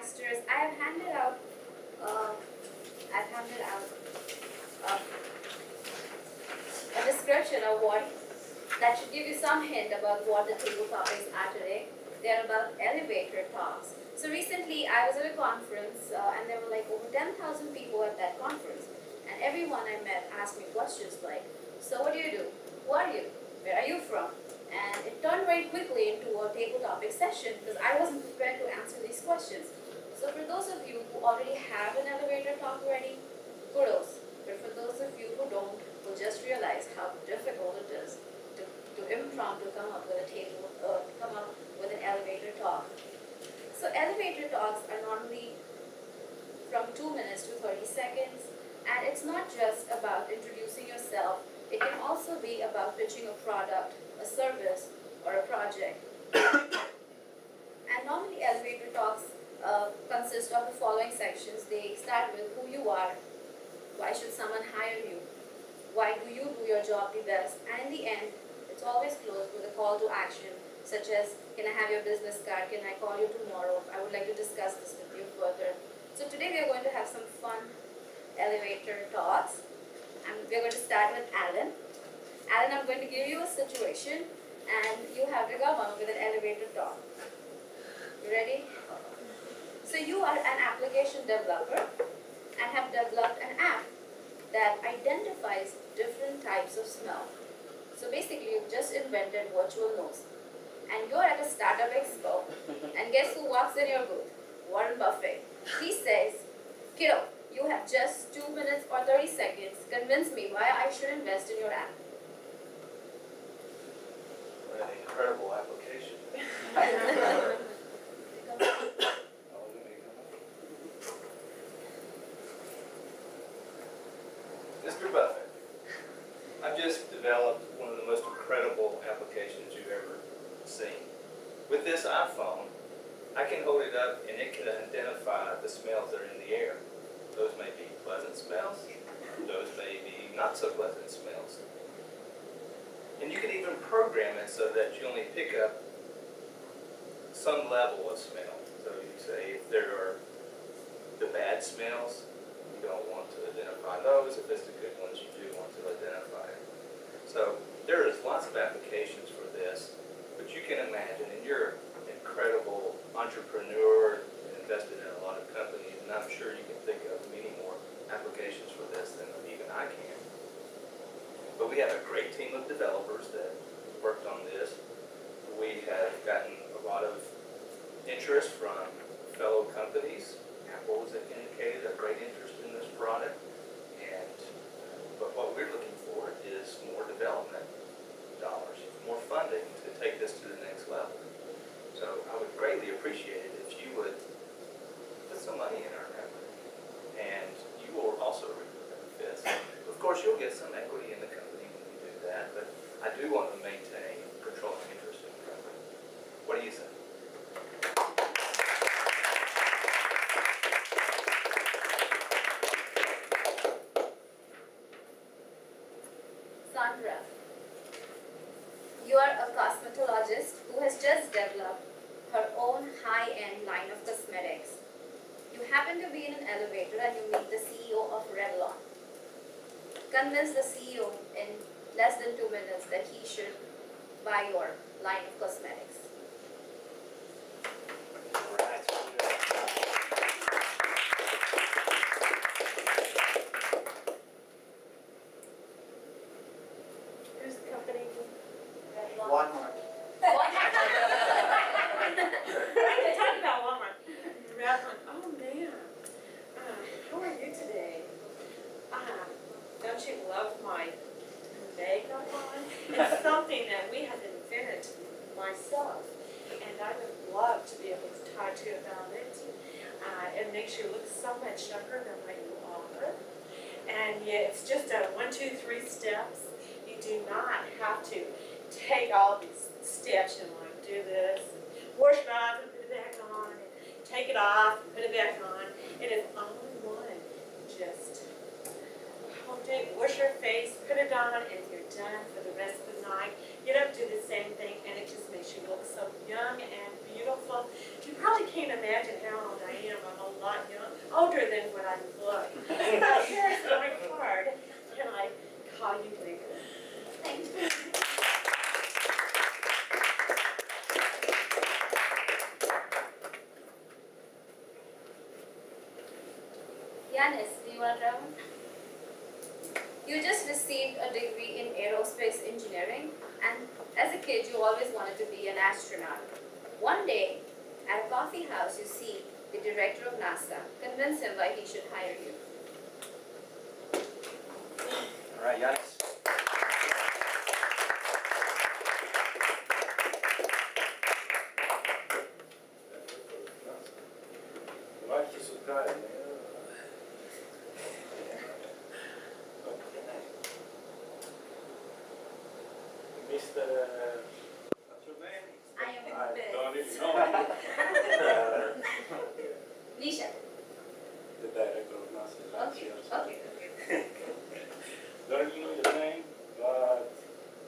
Toastmasters, I've handed out a description of what that should give you some hint about what the table topics are today. They are about elevator talks. So recently I was at a conference and there were like over 10,000 people at that conference. And everyone I met asked me questions like, so what do you do? Who are you? Where are you from? And it turned very quickly into a table topic session because I wasn't prepared to answer these questions. So for those of you who already have an elevator talk ready, kudos. But for those of you who don't, will just realize how difficult it is to impromptu come up with a table, come up with an elevator talk. So elevator talks are normally from 2 minutes to 30 seconds, and it's not just about introducing yourself. It can also be about pitching a product, a service, or a project. And normally elevator talks consist of the following sections. They start with who you are, why should someone hire you, why do you do your job the best, and in the end, it's always closed with a call to action, such as, can I have your business card, can I call you tomorrow, I would like to discuss this with you further. So today we are going to have some fun elevator talks, and we are going to start with Alan. Alan, I'm going to give you a situation, and you have to come up with an elevator talk. You ready? So you are an application developer and have developed an app that identifies different types of smell. So basically, you've just invented virtual nose. And you're at a startup expo, and guess who walks in your booth? Warren Buffett. He says, kiddo, you have just 2 minutes or 30 seconds. Convince me why I should invest in your app. What an incredible application. Mr. Buffett, I've just developed one of the most incredible applications you've ever seen. With this iPhone, I can hold it up and it can identify the smells that are in the air. Those may be pleasant smells, those may be not so pleasant smells. And you can even program it so that you only pick up some level of smell. So you say if there are the bad smells, you don't want to identify those. If it's the good ones, you do want to identify it. So there is lots of applications for this, but you can imagine, and you're an incredible entrepreneur, invested in a lot of companies, and I'm sure you can think of many more applications for this than even I can. But we have a great team of developers that worked on this. We have gotten a lot of interest from fellow companies. Apple has indicated a great interest in this product, but what we're looking for is more development dollars, more funding to take this to the next level. So I would greatly appreciate it if you would put some money in our company, and you will also reap the benefits. Of course, you'll get some equity in the company when you do that, but I do want to maintain controlling interest in the company. What do you think? Sandra, you are a cosmetologist who has just developed her own high-end line of cosmetics. You happen to be in an elevator and you meet the CEO of Revlon. Convince the CEO in less than 2 minutes that he should buy your line of cosmetics. Who's the company? Revlon. Walmart. They talk about Walmart. Revlon. Oh man. How are you today? Don't you love my makeup on? It's something that we have invented myself, and I would love to be able to talk to you about it. It makes you look so much younger than what you are. And yeah, it's just a 1, 2, 3 steps. You do not have to take all these steps and like do this, wash it off and put it back on, and take it off and put it back on. It is all in one. Just wash your face, put it on, and you're done for the rest of the night. You don't do the same thing, and it just makes you look so young and beautiful. You probably can't imagine how old I am. I'm a lot older than what I look. Here's my card. Can I call you later? Thank you. Yanis, do you want to travel? You just received a degree in aerospace engineering, and as a kid, you always wanted to be an astronaut. One day, at a coffee house, you see the director of NASA. Convince him why he should hire you. All right, Yanis. Mr. What's your name? I am I Liz. don't even know. Nisha. The director of NASA. Okay. Don't even know your name, but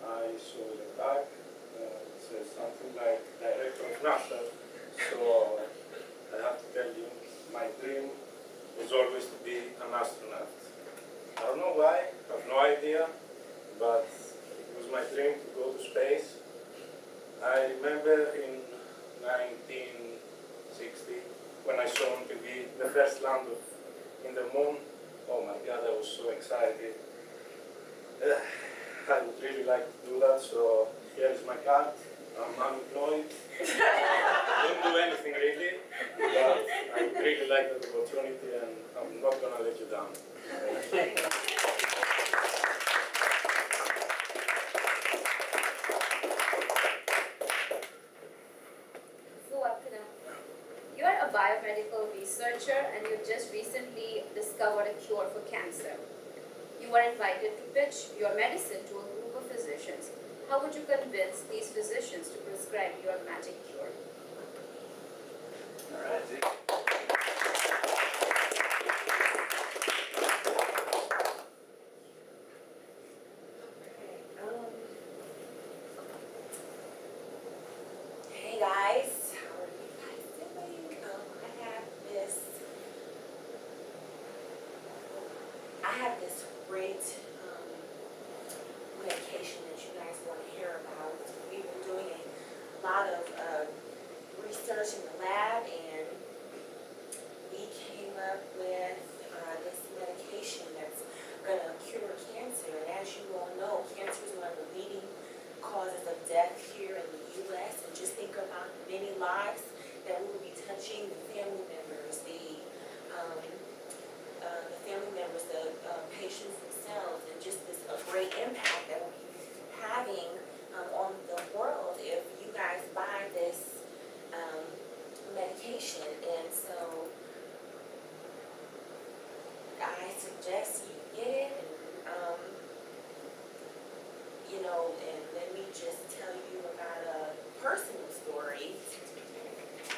I saw the tag. It says something like director of NASA. So I have to tell you, my dream was always to be an astronaut. I don't know why, I have no idea, but it was my dream to go to space. I remember in 1960 when I saw on TV the first land in the moon. Oh my God, I was so excited. I would really like to do that, so here is my card. I'm unemployed. Don't do anything really, but I would really like that opportunity and I'm not going to let you down. You are a biomedical researcher and you've just recently discovered a cure for cancer. You were invited to pitch your medicine to a group of physicians. How would you convince these physicians to prescribe your magic cure? All right, Zeke. Hey guys, how are you guys doing? I have this great medication that you guys want to hear about. We've been doing a lot of research in the lab, and we came up with this medication that's going to cure cancer. And as you all know, cancer is one of the leading causes of death here in the U.S. And just think about the many lives that we will be touching, the family members, the patients themselves, and just this great impact that we'll be having on the world if you guys buy this medication. And so I suggest you get it. And let me just tell you about a personal story.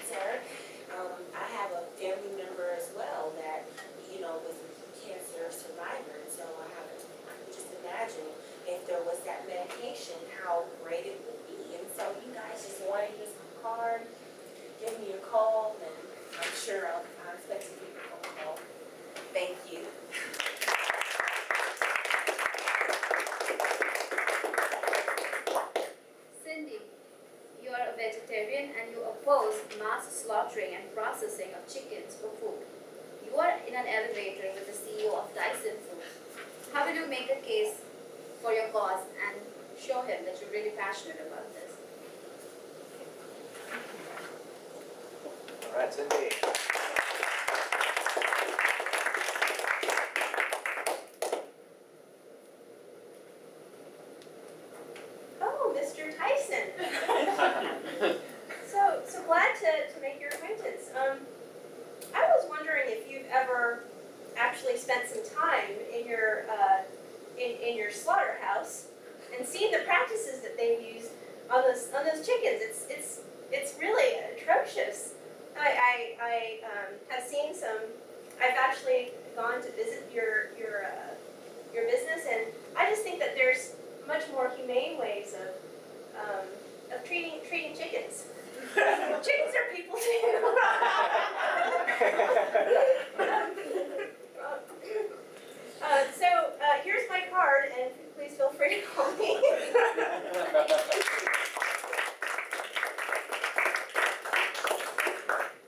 Sir, I have a family member as well that, was a cancer survivor. And so I could just imagine if there was that medication, how great it would be. And so you guys just want to use my card, give me a call, and I'm sure I'll expect to get a phone call. Thank you. Cindy, you are a vegetarian and you oppose mass slaughtering and processing of chickens for food. You are in an elevator with the CEO of Tyson Foods. How will you make a case for your cause and show him that you're really passionate about this? All right, Cindy. Oh, Mr. Tyson. So glad to make your acquaintance. I was wondering if you've ever actually spent some time in your slaughterhouse and seen the practices that they've used on those chickens. It's really atrocious. I have seen some. I've actually gone to visit your business, and I just think that there's much more humane ways of treating chickens. Chickens are people too. free to call me.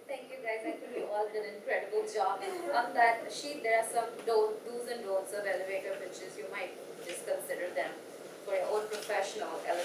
Thank you guys. I think you all did an incredible job. And on that sheet, there are some do's and don'ts of elevator pitches. You might just consider them for your own professional elevator